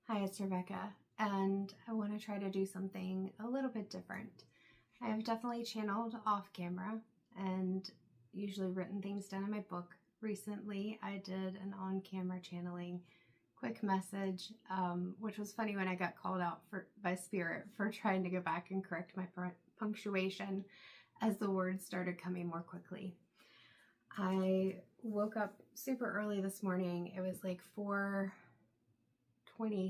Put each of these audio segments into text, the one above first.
Hi, it's Rebecca, and I want to try to do something a little bit different. I have definitely channeled off camera and usually written things down in my book. Recently, I did an on-camera channeling quick message, which was funny when I got called out by Spirit for trying to go back and correct my punctuation as the words started coming more quickly. I woke up super early this morning. It was like 4:20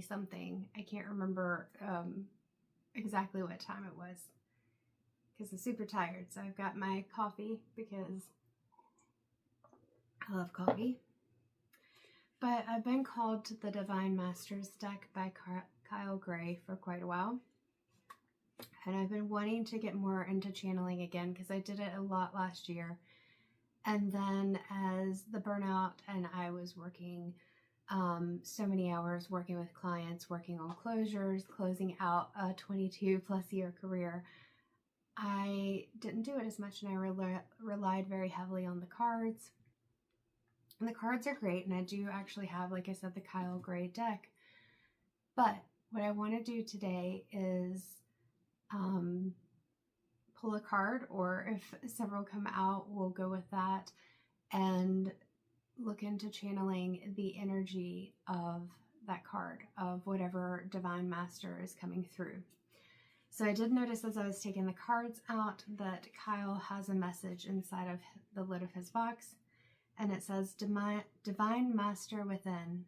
something. I can't remember exactly what time it was because I'm super tired. So I've got my coffee because I love coffee. But I've been called to the Divine Masters deck by Kyle Gray for quite a while. And I've been wanting to get more into channeling again because I did it a lot last year. And then as the burnout and I was working so many hours working with clients, working on closures, closing out a 22 plus year career, I didn't do it as much, and I relied very heavily on the cards. And the cards are great, and I do actually have, like I said, the Kyle Gray deck. But what I want to do today is pull a card, or if several come out, we'll go with that, and look into channeling the energy of that card, of whatever Divine Master is coming through. So I did notice as I was taking the cards out that Kyle has a message inside of the lid of his box, and it says, Divine Master within,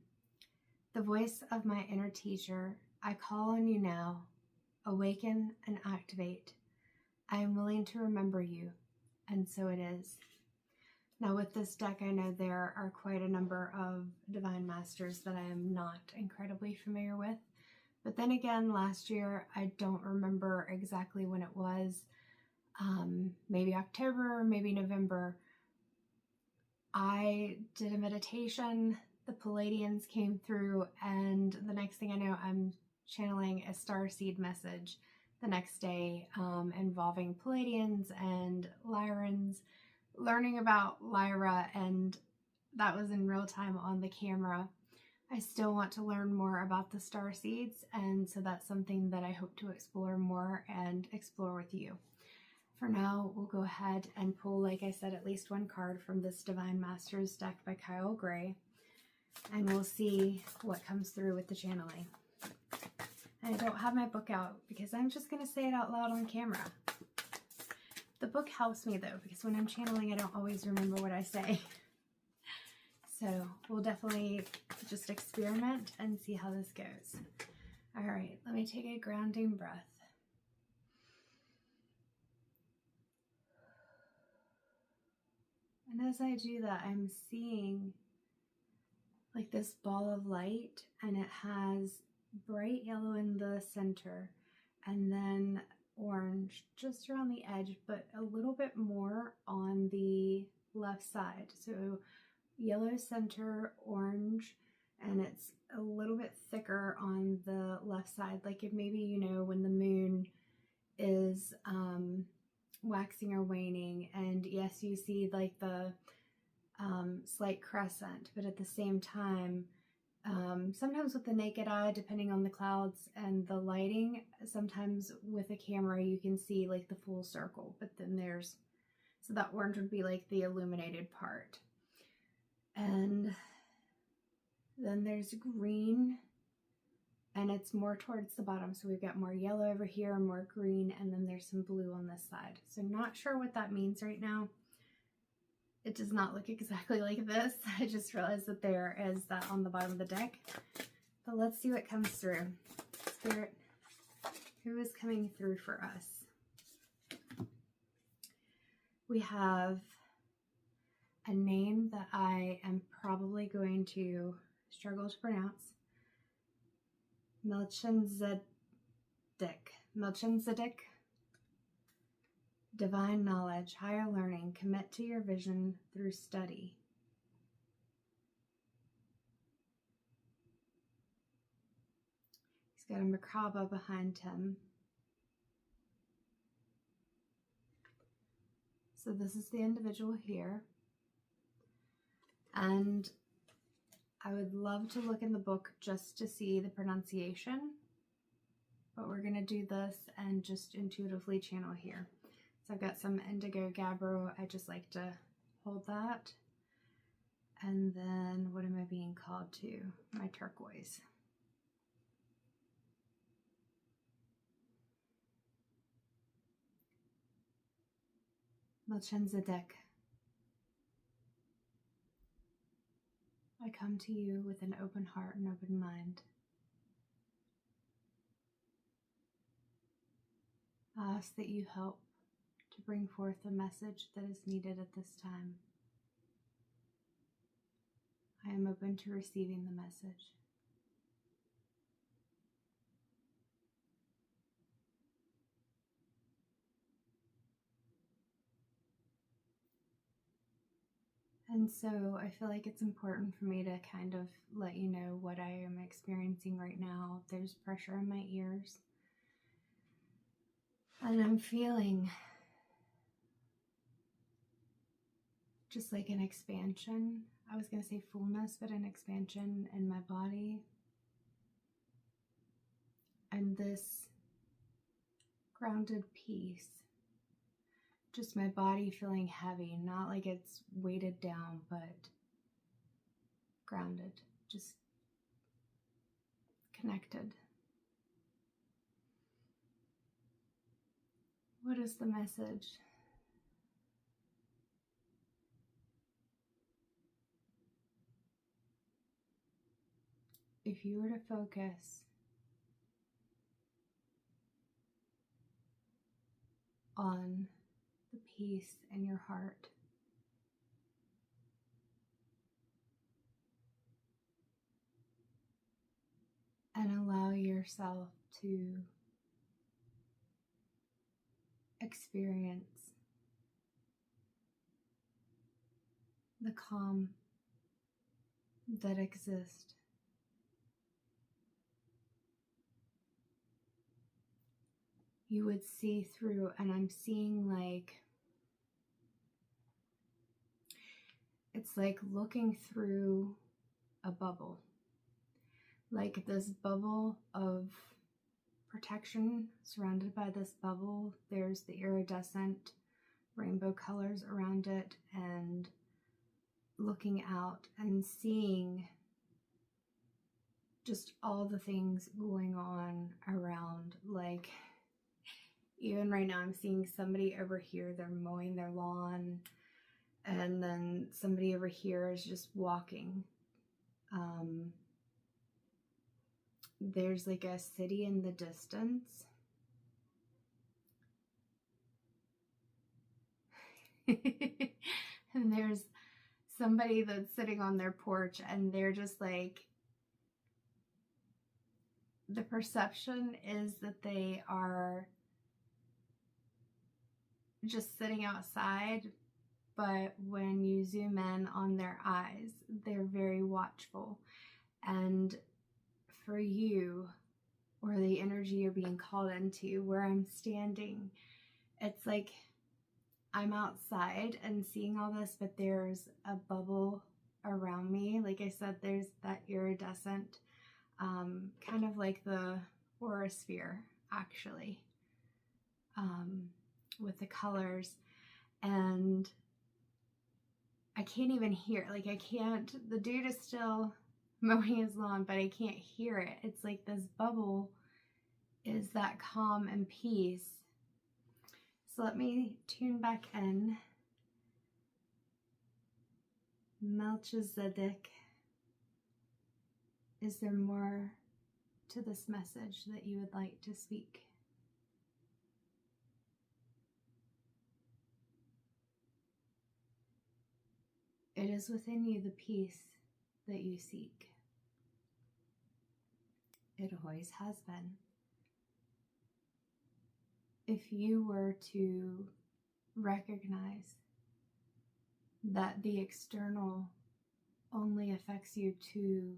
the voice of my inner teacher, I call on you now. Awaken and activate. I am willing to remember you, and so it is. Now with this deck, I know there are quite a number of Divine Masters that I am not incredibly familiar with. But then again, last year, I don't remember exactly when it was, maybe October, maybe November. I did a meditation, the Palladians came through, and the next thing I know, I'm channeling a starseed message the next day involving Palladians and Lyrans, learning about Lyra, and that was in real time on the camera. I still want to learn more about the starseeds, and so that's something that I hope to explore more and explore with you. For now, we'll go ahead and pull, like I said, at least one card from this Divine Masters deck by Kyle Gray, and we'll see what comes through with the channeling. And I don't have my book out because I'm just going to say it out loud on camera. The book helps me though, because when I'm channeling, I don't always remember what I say. So we'll definitely just experiment and see how this goes. All right, let me take a grounding breath. And as I do that, I'm seeing like this ball of light, and it has bright yellow in the center and then orange just around the edge, but a little bit more on the left side. So yellow center, orange, and it's a little bit thicker on the left side. Like if maybe, you know, when the moon is waxing or waning, and yes, you see like the slight crescent, but at the same time, sometimes with the naked eye, depending on the clouds and the lighting, sometimes with a camera you can see like the full circle, but then there's, so that orange would be like the illuminated part. And then there's green, and it's more towards the bottom. So we've got more yellow over here, more green, and then there's some blue on this side. So not sure what that means right now. It does not look exactly like this. I just realized that there is that on the bottom of the deck. But let's see what comes through. Spirit, who is coming through for us? We have a name that I am probably going to struggle to pronounce. Melchizedek. Divine knowledge, higher learning, commit to your vision through study. He's got a Merkaba behind him. So this is the individual here. And I would love to look in the book just to see the pronunciation, but we're going to do this and just intuitively channel here. So I've got some indigo gabbro. I just like to hold that. And then what am I being called to? My turquoise. Melchizedek, I come to you with an open heart and open mind. I ask that you help to bring forth the message that is needed at this time. I am open to receiving the message. And so I feel like it's important for me to kind of let you know what I am experiencing right now. There's pressure in my ears. And I'm feeling just like an expansion. I was going to say fullness, but an expansion in my body. And this grounded peace. Just my body feeling heavy, not like it's weighted down, but grounded, just connected. What is the message? If you were to focus on the peace in your heart, and allow yourself to experience the calm that exists, you would see through, and I'm seeing like, it's like looking through a bubble, like this bubble of protection. Surrounded by this bubble, there's the iridescent rainbow colors around it, and looking out and seeing just all the things going on around. Like, even right now I'm seeing somebody over here, they're mowing their lawn, and then somebody over here is just walking. There's like a city in the distance. And there's somebody that's sitting on their porch, and they're just like, the perception is that they are just sitting outside, but when you zoom in on their eyes, they're very watchful. And for you, or the energy you're being called into, where I'm standing, it's like I'm outside and seeing all this, but there's a bubble around me. Like I said, there's that iridescent, kind of like the aura sphere, actually, with the colors. And I can't even hear, like I can't, the dude is still mowing his lawn, but I can't hear it. It's like this bubble is that calm and peace. So let me tune back in. Melchizedek, is there more to this message that you would like to speak? It is within you the peace that you seek. It always has been. If you were to recognize that the external only affects you to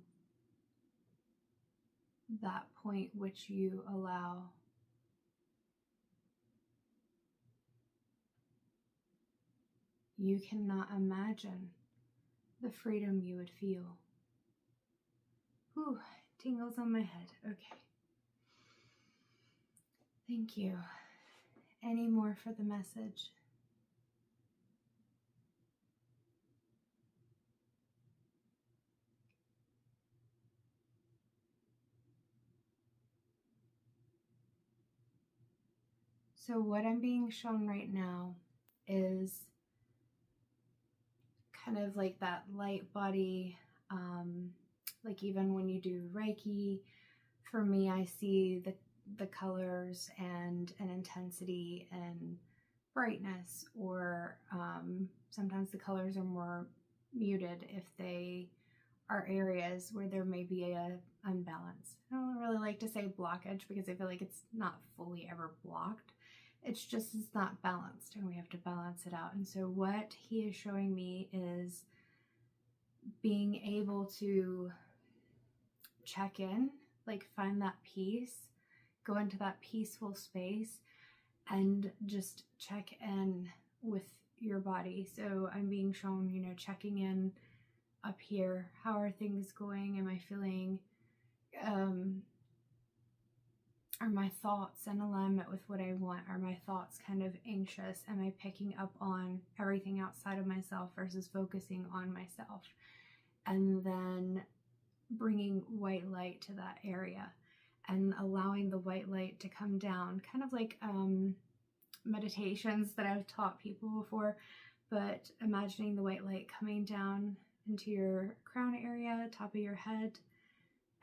that point which you allow, you cannot imagine the freedom you would feel. tingles on my head. Okay. Thank you. Any more for the message? So what I'm being shown right now is kind of like that light body, like even when you do Reiki, for me, I see the colors and an intensity and brightness, or sometimes the colors are more muted if they are areas where there may be a unbalance. I don't really like to say blockage because I feel like it's not fully ever blocked. It's just it's not balanced, and we have to balance it out. And so what he is showing me is being able to check in, like find that peace, go into that peaceful space, and just check in with your body. So I'm being shown, you know, checking in up here. How are things going? Am I feeling, are my thoughts in alignment with what I want? Are my thoughts kind of anxious? Am I picking up on everything outside of myself versus focusing on myself? And then bringing white light to that area and allowing the white light to come down, kind of like meditations that I've taught people before, but imagining the white light coming down into your crown area, top of your head,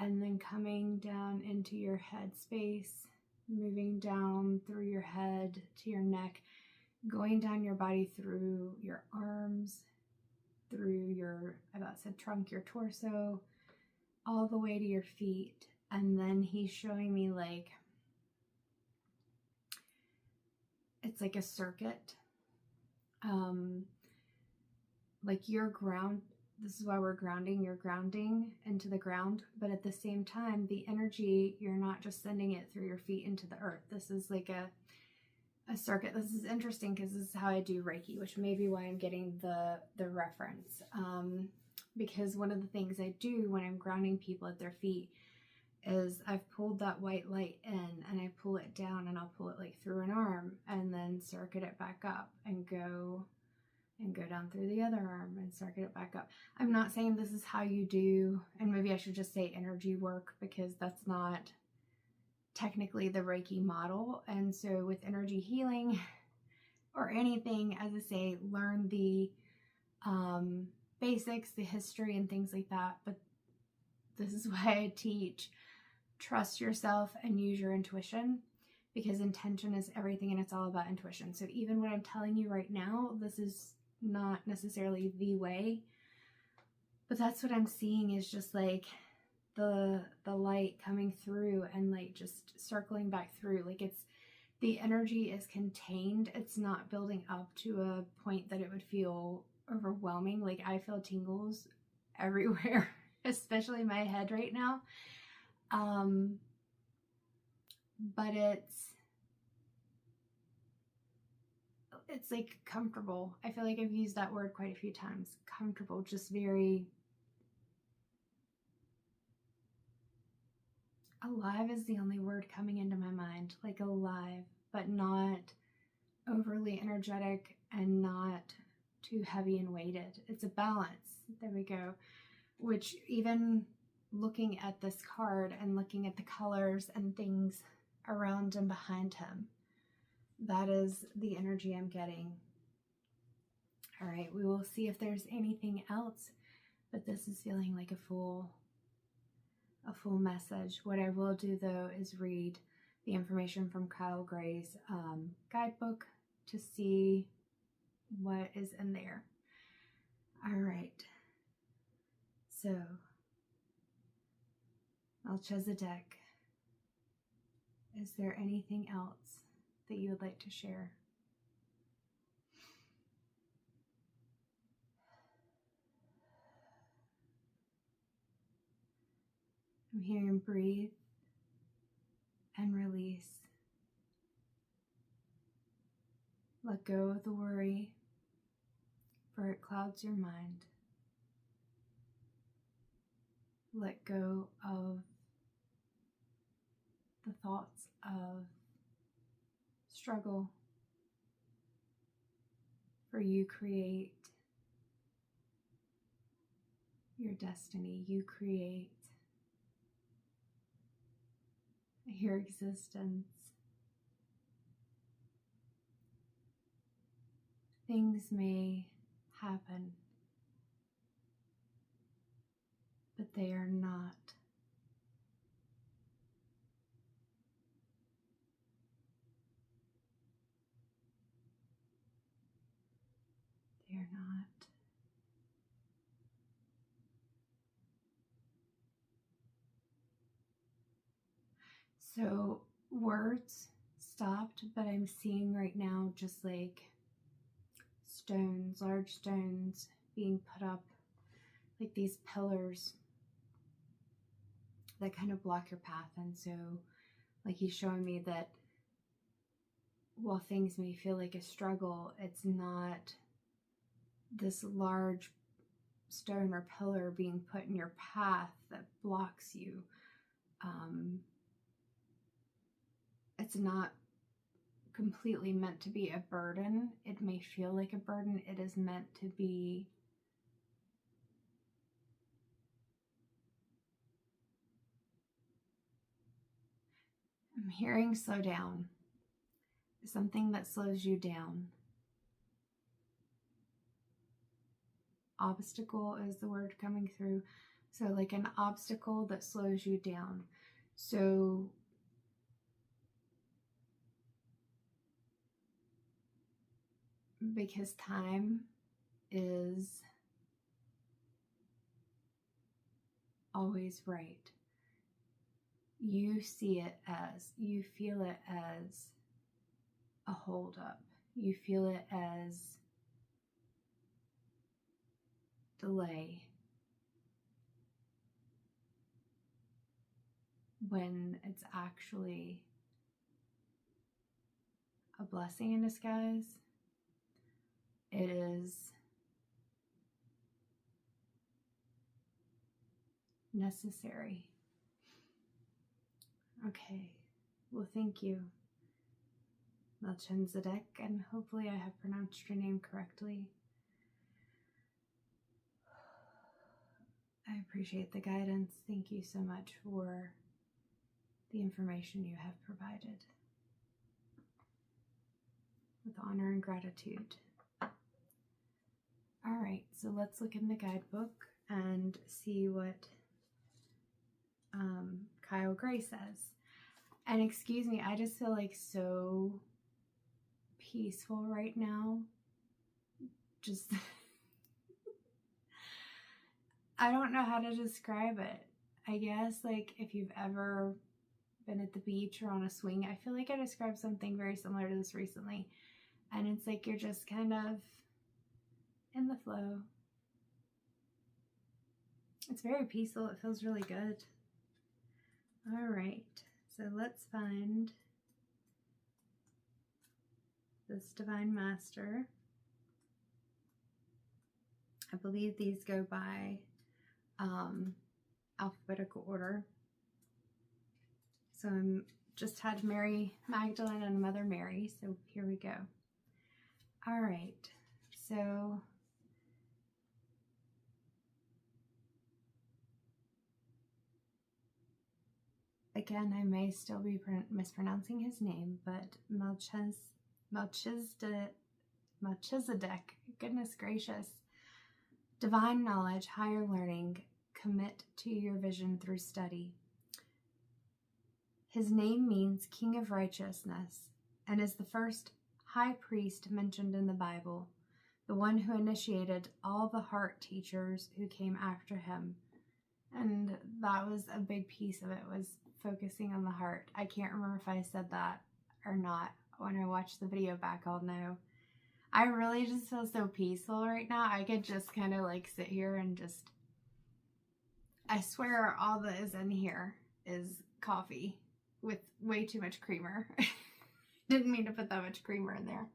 and then coming down into your head space, moving down through your head to your neck, going down your body through your arms, through your, I about said trunk, your torso, all the way to your feet. And then he's showing me like, it's like a circuit, like your ground. This is why we're grounding. You're grounding into the ground, but at the same time, the energy, you're not just sending it through your feet into the earth. This is like a circuit. This is interesting because this is how I do Reiki, which may be why I'm getting the reference. Because one of the things I do when I'm grounding people at their feet is I've pulled that white light in and I pull it down, and I'll pull it like through an arm and then circuit it back up and go down through the other arm and circuit it back up. I'm not saying this is how you do, and maybe I should just say energy work, because that's not technically the Reiki model. And so with energy healing or anything, as I say, learn the basics, the history and things like that. But this is why I teach trust yourself and use your intuition, because intention is everything and it's all about intuition. So even what I'm telling you right now, this is not necessarily the way, but that's what I'm seeing, is just like the light coming through and like just circling back through. Like it's, the energy is contained. It's not building up to a point that it would feel overwhelming. Like I feel tingles everywhere, especially my head right now. But it's like comfortable. I feel like I've used that word quite a few times. Comfortable, just very alive is the only word coming into my mind. Like alive, but not overly energetic and not too heavy and weighted. It's a balance. There we go. Which even looking at this card and looking at the colors and things around and behind him, that is the energy I'm getting. All right, we will see if there's anything else, but this is feeling like a full message. What I will do though is read the information from Kyle Gray's guidebook to see what is in there. All right, so Melchizedek, is there anything else that you would like to share? I'm hearing breathe and release. Let go of the worry, for it clouds your mind. Let go of thoughts of struggle, for you create your destiny. You create your existence. Things may happen, but they are not. They are not. So words stopped, but I'm seeing right now just like stones, large stones being put up, like these pillars that kind of block your path. And so like he's showing me that while things may feel like a struggle, it's not this large stone or pillar being put in your path that blocks you. It's not completely meant to be a burden. It may feel like a burden. It is meant to be I'm hearing slow down. Something that slows you down. Obstacle is the word coming through. So like an obstacle that slows you down. So because time is always right. You see it as, you feel it as a holdup. You feel it as delay. When it's actually a blessing in disguise. It is necessary. Okay, well, thank you, Melchizedek, and hopefully I have pronounced your name correctly. I appreciate the guidance. Thank you so much for the information you have provided. With honor and gratitude. All right, so let's look in the guidebook and see what Kyle Gray says. And excuse me, I just feel like so peaceful right now. Just, I don't know how to describe it. I guess like if you've ever been at the beach or on a swing, I feel like I described something very similar to this recently. And it's like you're just kind of in the flow. It's very peaceful. It feels really good. All right, so let's find this Divine Master. I believe these go by alphabetical order. So I'm just had Mary Magdalene and Mother Mary, so here we go. All right, so again, I may still be mispronouncing his name, but Melchizedek, goodness gracious. Divine knowledge, higher learning, commit to your vision through study. His name means King of Righteousness and is the first high priest mentioned in the Bible, the one who initiated all the heart teachers who came after him. And that was a big piece of it, was focusing on the heart. I can't remember if I said that or not. When I watch the video back, I'll know. I really just feel so peaceful right now. I could just kind of like sit here and just, I swear all that is in here is coffee with way too much creamer. Didn't mean to put that much creamer in there.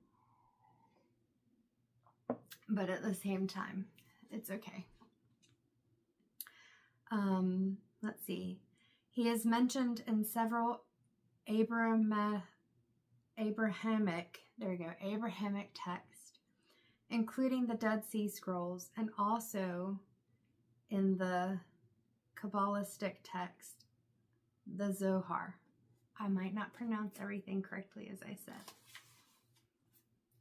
But at the same time, it's okay. Let's see. He is mentioned in several Abrahamic text, including the Dead Sea Scrolls, and also in the Kabbalistic text, the Zohar. I might not pronounce everything correctly, as I said.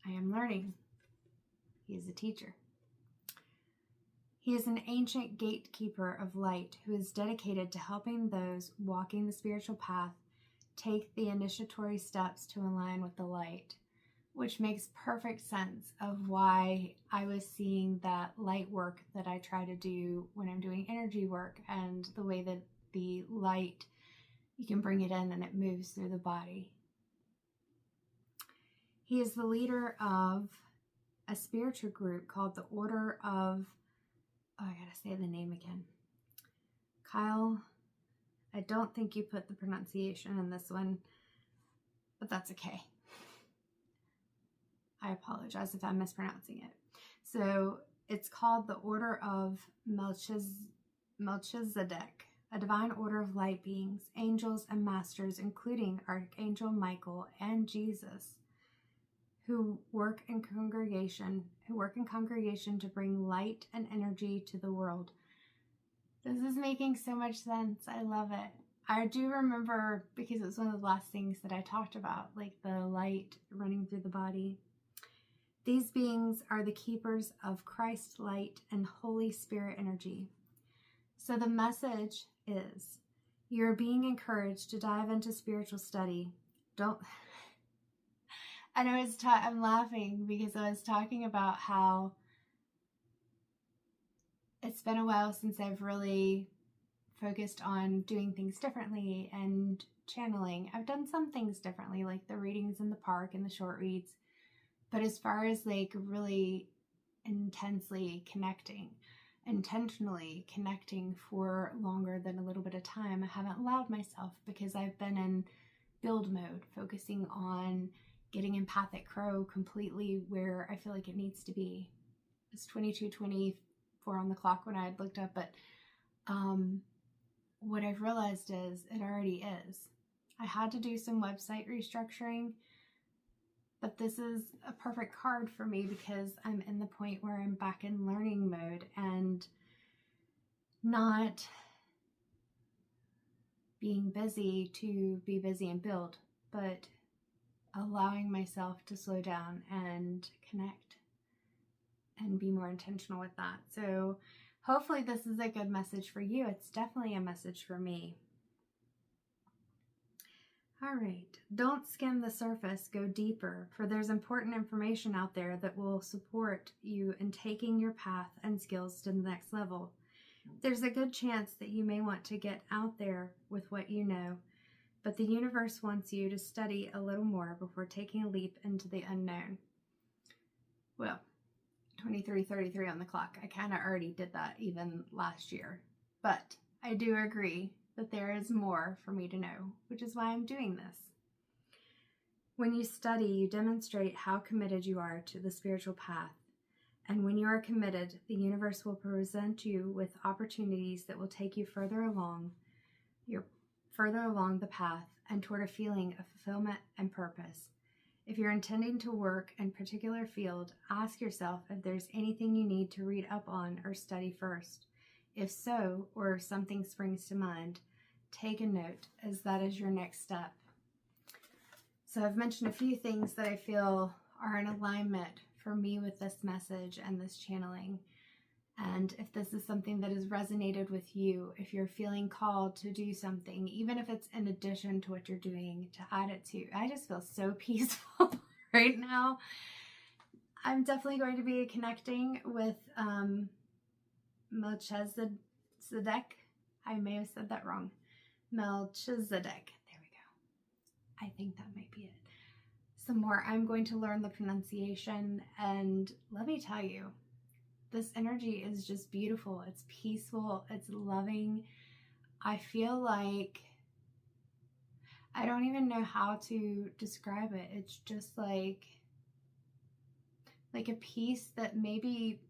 I am learning. He is a teacher. He is an ancient gatekeeper of light who is dedicated to helping those walking the spiritual path take the initiatory steps to align with the light, which makes perfect sense of why I was seeing that light work that I try to do when I'm doing energy work, and the way that the light, you can bring it in and it moves through the body. He is the leader of a spiritual group called the Order of, I gotta say the name again. Kyle, I don't think you put the pronunciation in this one, but that's okay. I apologize if I'm mispronouncing it. So it's called the Order of Melchizedek, a divine order of light beings, angels, and masters, including Archangel Michael and Jesus, who work in congregation to bring light and energy to the world. This is making so much sense. I love it. I do remember, because it was one of the last things that I talked about, like the light running through the body. These beings are the keepers of Christ's light and Holy Spirit energy. So the message is, you're being encouraged to dive into spiritual study. I'm laughing because I was talking about how it's been a while since I've really focused on doing things differently and channeling. I've done some things differently, like the readings in the park and the short reads. But as far as like really intentionally connecting for longer than a little bit of time, I haven't allowed myself, because I've been in build mode, focusing on getting Empathic Crow completely where I feel like it needs to be. It's 22:24 on the clock when I had looked up, but what I've realized is it already is. I had to do some website restructuring, but this is a perfect card for me because I'm in the point where I'm back in learning mode and not being busy to be busy and build, but allowing myself to slow down and connect and be more intentional with that. So hopefully this is a good message for you. It's definitely a message for me. All right, don't skim the surface, go deeper, for there's important information out there that will support you in taking your path and skills to the next level. There's a good chance that you may want to get out there with what you know, but the universe wants you to study a little more before taking a leap into the unknown. Well, 23:33 on the clock. I kind of already did that even last year, but I do agree that there is more for me to know, which is why I'm doing this. When you study, you demonstrate how committed you are to the spiritual path. And when you are committed, the universe will present you with opportunities that will take you further along the path and toward a feeling of fulfillment and purpose. If you're intending to work in a particular field, ask yourself if there's anything you need to read up on or study first. If so, or if something springs to mind, take a note, as that is your next step. So I've mentioned a few things that I feel are in alignment for me with this message and this channeling. And if this is something that has resonated with you, if you're feeling called to do something, even if it's in addition to what you're doing, to add it to, I just feel so peaceful right now. I'm definitely going to be connecting with Melchizedek. I may have said that wrong. Melchizedek. There we go. I think that might be it. Some more. I'm going to learn the pronunciation, and let me tell you, this energy is just beautiful. It's peaceful. It's loving. I feel like I don't even know how to describe it. It's just like a peace that maybe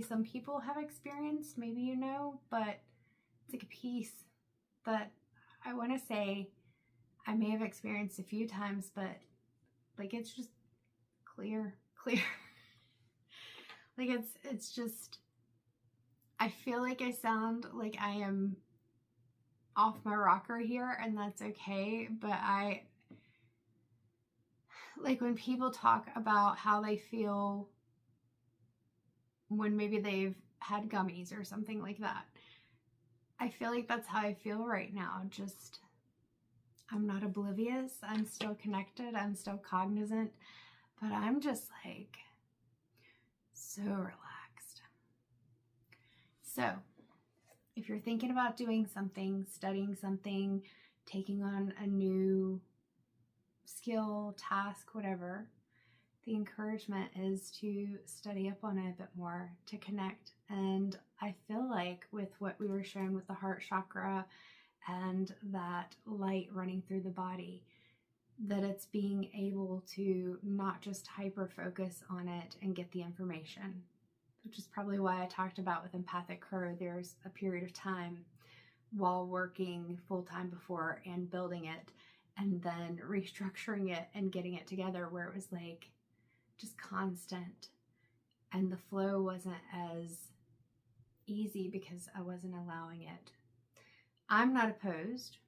some people have experienced, maybe you know, but it's like a peace that I want to say I may have experienced a few times, but like it's just clear. Like it's just, I feel like I sound like I am off my rocker here, and that's okay, but like when people talk about how they feel when maybe they've had gummies or something like that, I feel like that's how I feel right now. Just, I'm not oblivious. I'm still connected. I'm still cognizant, but I'm just like so relaxed. So if you're thinking about doing something, studying something, taking on a new skill, task, whatever, the encouragement is to study up on it a bit more, to connect. And I feel like with what we were showing with the heart chakra and that light running through the body, that it's being able to not just hyper focus on it and get the information, which is probably why I talked about with Empathic Her, there's a period of time while working full-time before and building it and then restructuring it and getting it together where it was like just constant, and the flow wasn't as easy because I wasn't allowing it. I'm not opposed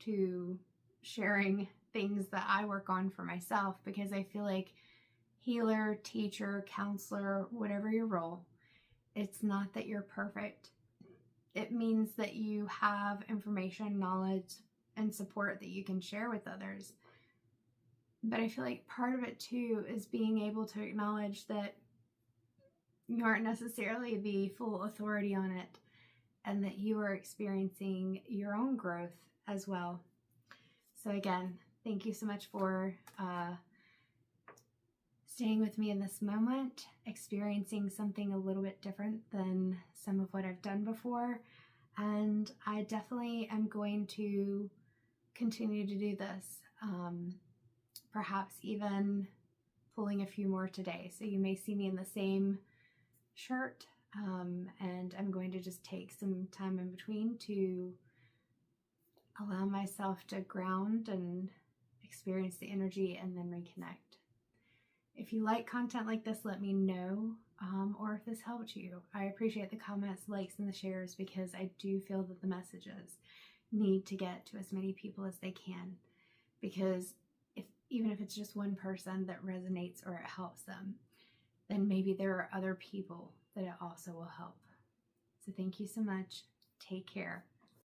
to sharing things that I work on for myself, because I feel like healer, teacher, counselor, whatever your role, it's not that you're perfect. It means that you have information, knowledge, and support that you can share with others. But I feel like part of it too is being able to acknowledge that you aren't necessarily the full authority on it, and that you are experiencing your own growth as well. So again, thank you so much for staying with me in this moment, experiencing something a little bit different than some of what I've done before. And I definitely am going to continue to do this. Perhaps even pulling a few more today. So you may see me in the same shirt, and I'm going to just take some time in between to allow myself to ground and experience the energy and then reconnect. If you like content like this, let me know, or if this helped you. I appreciate the comments, likes, and the shares, because I do feel that the messages need to get to as many people as they can, because even if it's just one person that resonates or it helps them, then maybe there are other people that it also will help. So thank you so much. Take care.